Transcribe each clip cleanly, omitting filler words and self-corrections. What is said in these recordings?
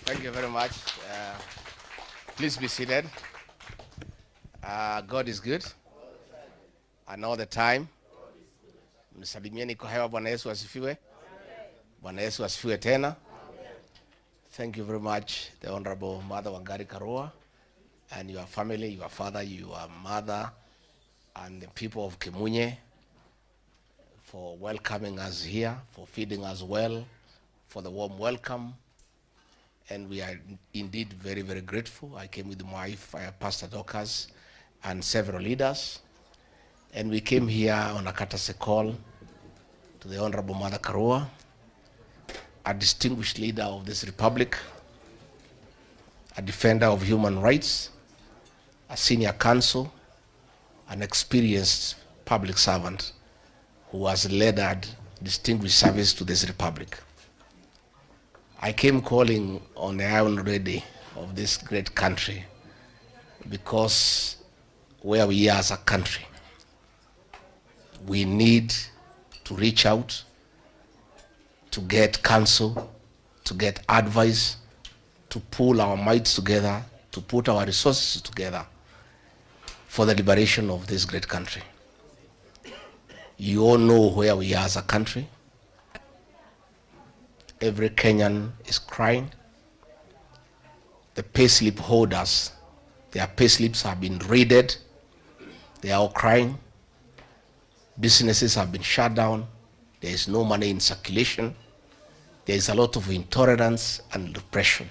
Thank you very much. Please be seated. God is good and all the time. Msalimieni kwa hewa. Bwana Yesu asifiwe. Bwana Yesu asifiwe tena. Thank you very much, the Honorable Mother Wangari Karua and your family, your father, your mother, and the people of Kimunye for welcoming us here, for feeding us well, for the warm welcome. And we are indeed very, very grateful. I came with my wife, Pastor Dorcas, and several leaders. And we came here on a courtesy call to the Honorable Mother Karua, a distinguished leader of this republic, a defender of human rights, a senior counsel, an experienced public servant who has led a distinguished service to this republic. I came calling on the iron ready of this great country because where we are as a country, we need to reach out, to get counsel, to get advice, to pull our mights together, to put our resources together for the liberation of this great country. You all know where we are as a country. Every Kenyan is crying. The payslip holders, their payslips have been raided. They are all crying. Businesses have been shut down. There is no money in circulation. There is a lot of intolerance and depression.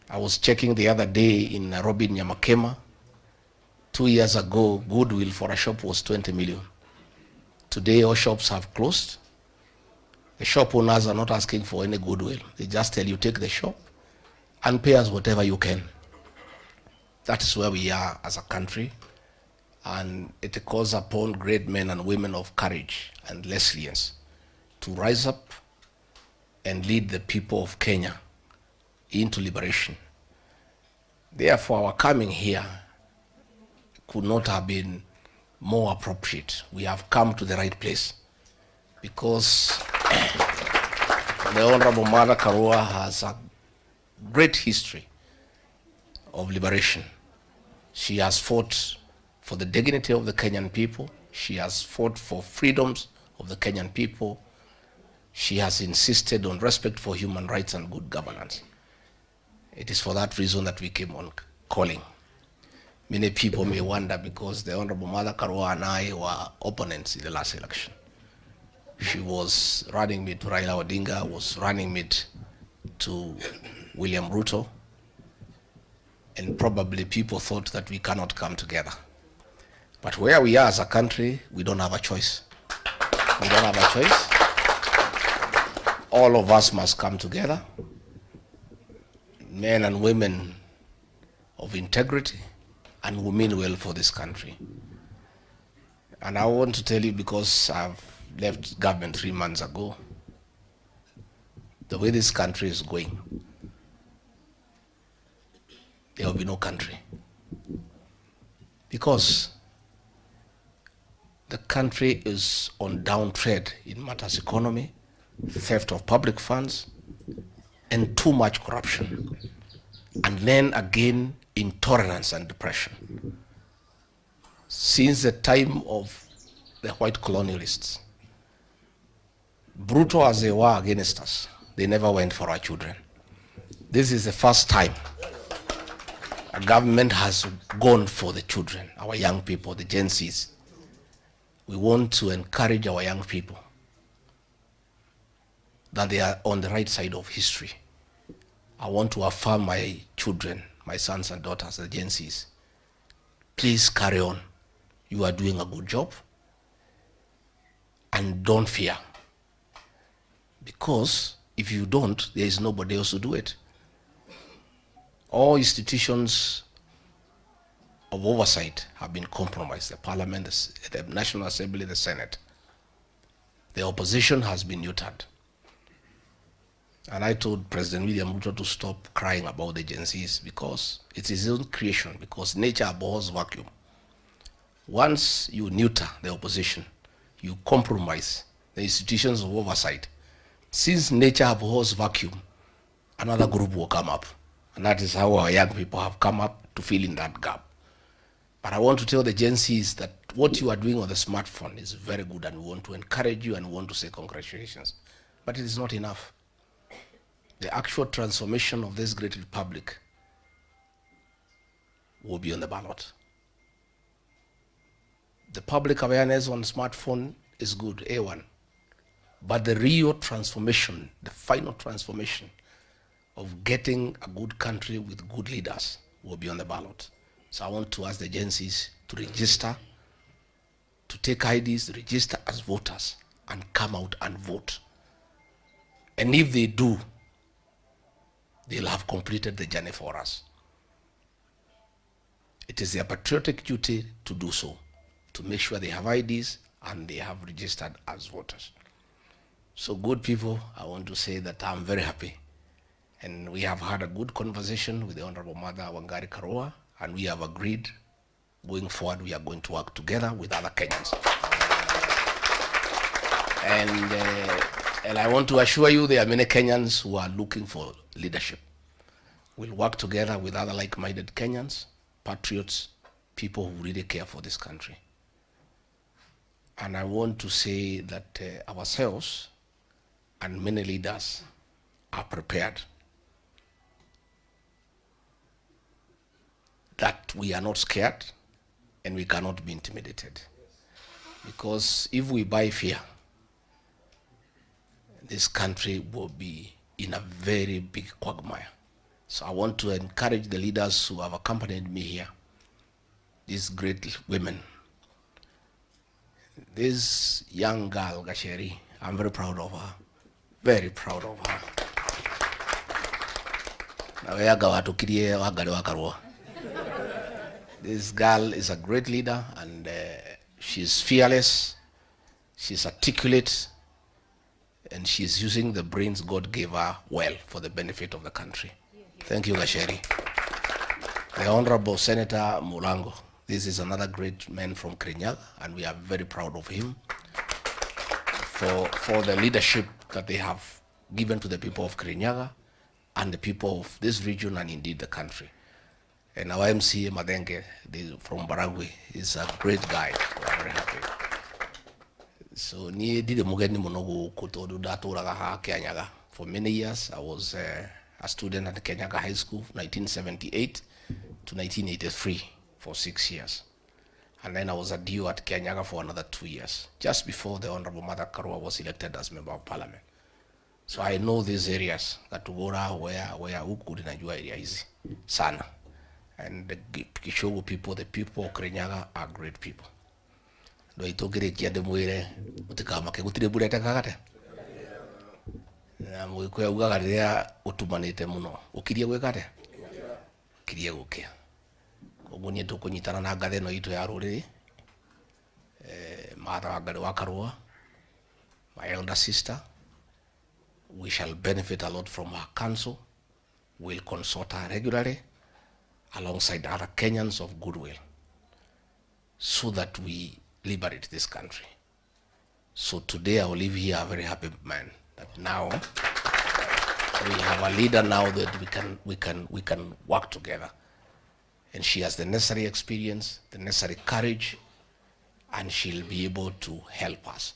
I was checking the other day in Nairobi, Nyamakema. 2 years ago, goodwill for a shop was 20 million. Today, all shops have closed. The shop owners are not asking for any goodwill. They just tell you, take the shop and pay us whatever you can. That is where we are as a country. And it calls upon great men and women of courage and resilience to rise up and lead the people of Kenya into liberation. Therefore, our coming here could not have been more appropriate. We have come to the right place because the Honorable Mother Karua has a great history of liberation. She has fought for the dignity of the Kenyan people. She has fought for freedoms of the Kenyan people. She has insisted on respect for human rights and good governance. It is for that reason that we came on calling. Many people may wonder because the Honorable Mother Karua and I were opponents in the last election. She was running mate to Raila Odinga, was running mate to William Ruto, and probably people thought that we cannot come together. But where we are as a country, we don't have a choice. We don't have a choice. All of us must come together, men and women of integrity, and who mean well for this country. And I want to tell you, because I've left government 3 months ago, the way this country is going, there will be no country. Because the country is on downtrend in matters economy, theft of public funds, and too much corruption. And then again, intolerance and depression. Since the time of the white colonialists, brutal as they were against us, they never went for our children. This is the first time a government has gone for the children, our young people, the Gen Zs. We want to encourage our young people that they are on the right side of history. I want to affirm my children, my sons and daughters, the Gen Zs. Please carry on. You are doing a good job. And don't fear. Because if you don't, there is nobody else to do it. All institutions of oversight have been compromised. The Parliament, the National Assembly, the Senate. The opposition has been neutered. And I told President William Ruto to stop crying about the Gen Zs because it's his own creation, because nature abhors vacuum. Once you neuter the opposition, you compromise the institutions of oversight. Since nature abhors vacuum, another group will come up. And that is how our young people have come up to fill in that gap. But I want to tell the Gen Zs that what you are doing on the smartphone is very good, and we want to encourage you and we want to say congratulations. But it is not enough. The actual transformation of this great republic will be on the ballot. The public awareness on smartphone is good, A1. But the real transformation, the final transformation of getting a good country with good leaders will be on the ballot. So I want to ask the agencies to register, to take IDs, register as voters, and come out and vote. And if they do, they'll have completed the journey for us. It is their patriotic duty to do so, to make sure they have IDs and they have registered as voters. So good people, I want to say that I'm very happy. And we have had a good conversation with the Honorable Mother Wangari Karua, and we have agreed going forward we are going to work together with other Kenyans. And I want to assure you there are many Kenyans who are looking for leadership. We'll work together with other like-minded Kenyans, patriots, people who really care for this country. And I want to say that ourselves and many leaders are prepared, that we are not scared and we cannot be intimidated. Because if we buy fear, this country will be in a very big quagmire. So I want to encourage the leaders who have accompanied me here, these great women. This young girl, Gacheri, I'm very proud of her. Very proud of her. This girl is a great leader, and she's fearless, she's articulate, and she's using the brains God gave her well for the benefit of the country. Thank you, Gacheri. The Honorable Senator Mulango, this is another great man from Kirinyaga, and we are very proud of him for the leadership that they have given to the people of Kirinyaga and the people of this region and indeed the country. And our MCA Madenge from Baragwe is a great guy. We are very happy. So for many years I was a student at Kenyaga High School, 1978 to 1983 for 6 years. And then I was a DO at Kenyaga for another 2 years, just before the Honorable Mother Karua was elected as Member of Parliament. So I know these areas, Katugora, where Ukudi Najua area is sana. And the Kishogo people, the people of Kirinyaga are great people. Do I talk it here the Muire, Utikama, Kutri Bureta Kagate? We go there, Utumanite Muno, Ukidia Wegate? Kidia Ukia. Ogunya to Kunitana Nagade no Ito Yaruri, Mata Agawakarua, my elder sister. We shall benefit a lot from her counsel. We'll consult her regularly, alongside other Kenyans of goodwill, so that we liberate this country. So today I will leave here a very happy man, that now we have a leader now that we can work together. And she has the necessary experience, the necessary courage, and she'll be able to help us.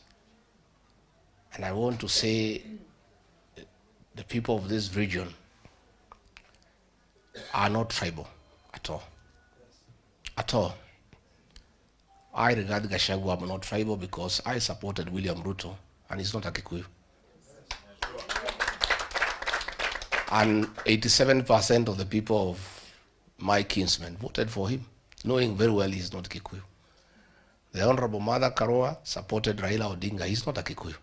And I want to say, the people of this region are not tribal at all. At all. I regard Gachagua as not tribal because I supported William Ruto, and he's not a Kikuyu. And 87% of the people of my kinsmen voted for him, knowing very well he's not Kikuyu. The Honorable Mother Karua supported Raila Odinga. He's not a Kikuyu.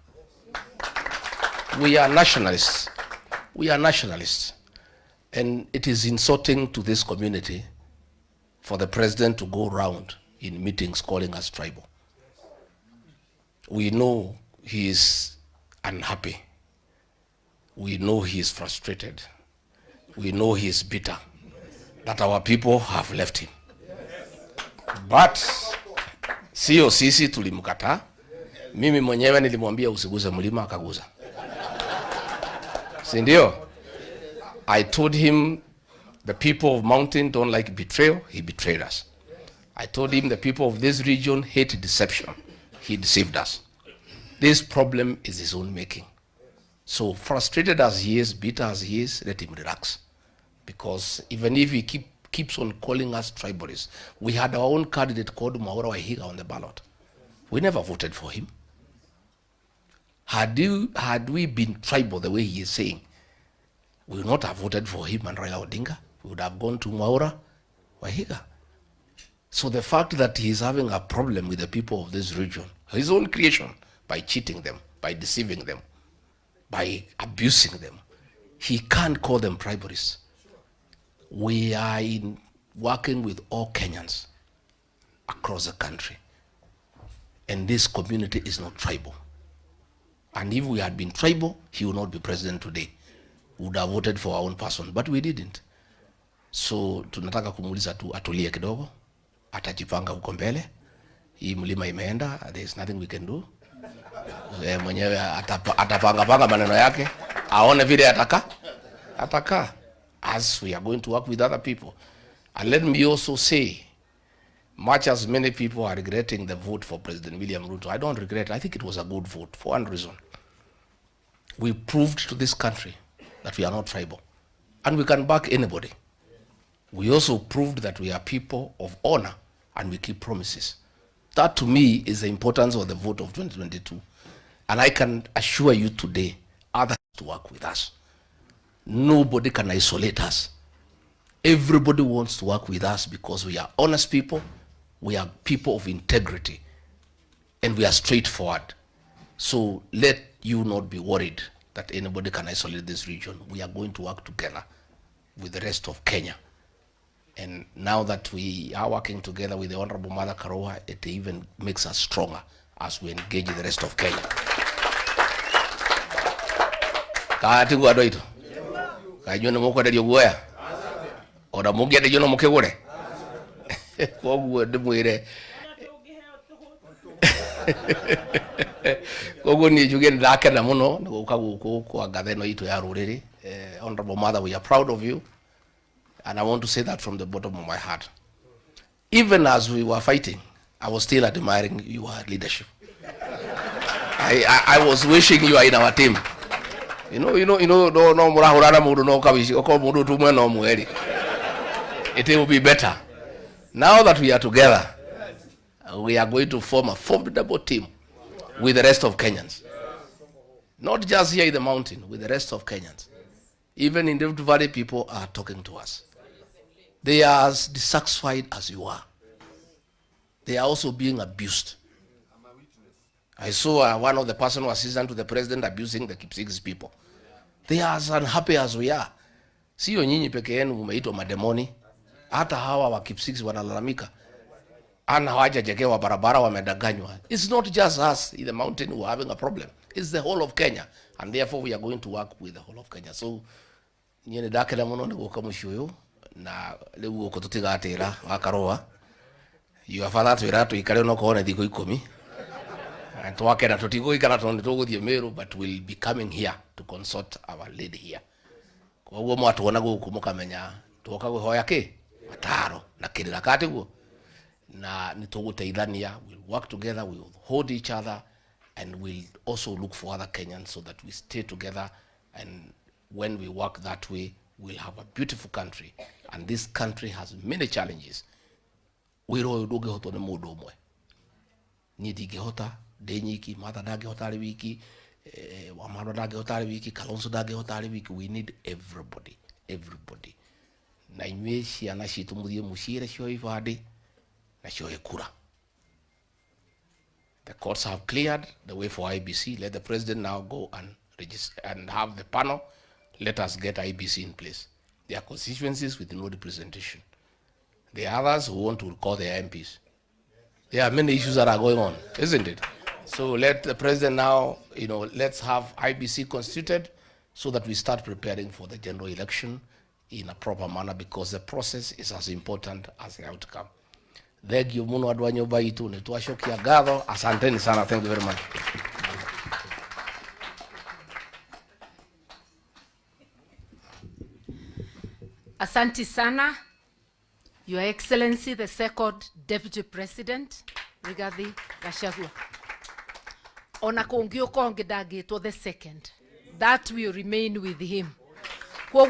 We are nationalists. We are nationalists. And it is insulting to this community for the president to go around in meetings calling us tribal. We know he is unhappy. We know he is frustrated. We know he is bitter that our people have left him. But sio sisi tulimkataa. Mimi mwenyewe nilimwambia usiguze mlima akaguza. Si ndio? I told him the people of Mountain don't like betrayal. He betrayed us. I told him the people of this region hate deception. He deceived us. This problem is his own making. So frustrated as he is, bitter as he is, let him relax. Because even if he keeps on calling us tribalists, we had our own candidate called Mwaura Wahiga on the ballot. We never voted for him. Had we been tribal the way he is saying, we would not have voted for him and Raila Odinga. We would have gone to Mwaura Wahiga. So the fact that he is having a problem with the people of this region, his own creation, by cheating them, by deceiving them, by abusing them, he can't call them tribalists. We are working with all Kenyans across the country. And this community is not tribal. And if we had been tribal, he would not be president today. We would have voted for our own person, but we didn't. So tunataka kumuuliza tu atulie kidogo, atajipanga huko mbele. Hii mlima imeenda, there is nothing we can do. Mwenyewe atapanga maneno yake, aone vile ataka. As we are going to work with other people. And let me also say, much as many people are regretting the vote for President William Ruto, I don't regret. I think it was a good vote for one reason. We proved to this country that we are not tribal. And we can back anybody. We also proved that we are people of honor and we keep promises. That to me is the importance of the vote of 2022. And I can assure you today, others to work with us. Nobody can isolate us. Everybody wants to work with us because we are honest people, we are people of integrity, and we are straightforward. So let you not be worried that anybody can isolate this region. We are going to work together with the rest of Kenya. And now that we are working together with the Honorable Mother Karua, it even makes us stronger as we engage the rest of Kenya. Kajone moko de yogoya ora mugia de jono mokegore kogu de muire kogu ni jugen dake na muno ko ko agadeno ito ya ruriri. Honorable Mother, we are proud of you, and I want to say that from the bottom of my heart. Even as we were fighting, I was still admiring your leadership. I was wishing you are in our team. No murahurana mudu no kabishi oko mudu tumwe no mueri. It will be better. Now that we are together, we are going to form a formidable team with the rest of Kenyans. Not just here in the mountain, with the rest of Kenyans. Even in the Rift Valley, people are talking to us. They are as dissatisfied as you are. They are also being abused. I saw one of the personal assistant to the president abusing the Kipsigis people. They are as unhappy as we are. Sio nyinyi peke yenu mumeitwa mademoni. Hata hawa wa Kipsigis wanalalamika. Ana hawajajengewa barabara, wamedanganywa. It's not just us in the mountain who are having a problem. It's the whole of Kenya. And therefore we are going to work with the whole of Kenya. So nyene dakela muno ni gukamushuyo na lewu okotutiga atira wakaroa. Your father twira tuikare no kone thiko 10. And to work at Totigo, but we'll be coming here to consult our lady here. Kwa mwatu wanago kumuka menya, tuwaka hoya ke, mataro, na kiri lakati go. Na nitogo teidhania, we'll work together, we'll hold each other, and we'll also look for other Kenyans so that we stay together. And when we work that way, we'll have a beautiful country. And this country has many challenges. Wiro doge hoto ne mudo mwe. Nidi gehota, Denyiki, Mother Dage Hotari Wiki, Wamaro Dage Hotari Wiki, Kalonzo Dage Hotari Wiki. We need everybody. Everybody. Na imweshi anashitu mudie mushire shoyi vadi na shoyi kura. The courts have cleared the way for IBC. Let the president now go and register and have the panel. Let us get IBC in place. There are constituencies with no representation. There are others who want to call their MPs. There are many issues that are going on, isn't it? So let the president now, let's have IBC constituted so that we start preparing for the general election in a proper manner, because the process is as important as the outcome. Thank you muno adwanyo baitu nituashokia gatho. Asanteni sana. Thank you very much. Asante sana, Your Excellency, the second Deputy President, Rigathi Gachagua. Ona kongio konge dagito the second. That will remain with him. Kwa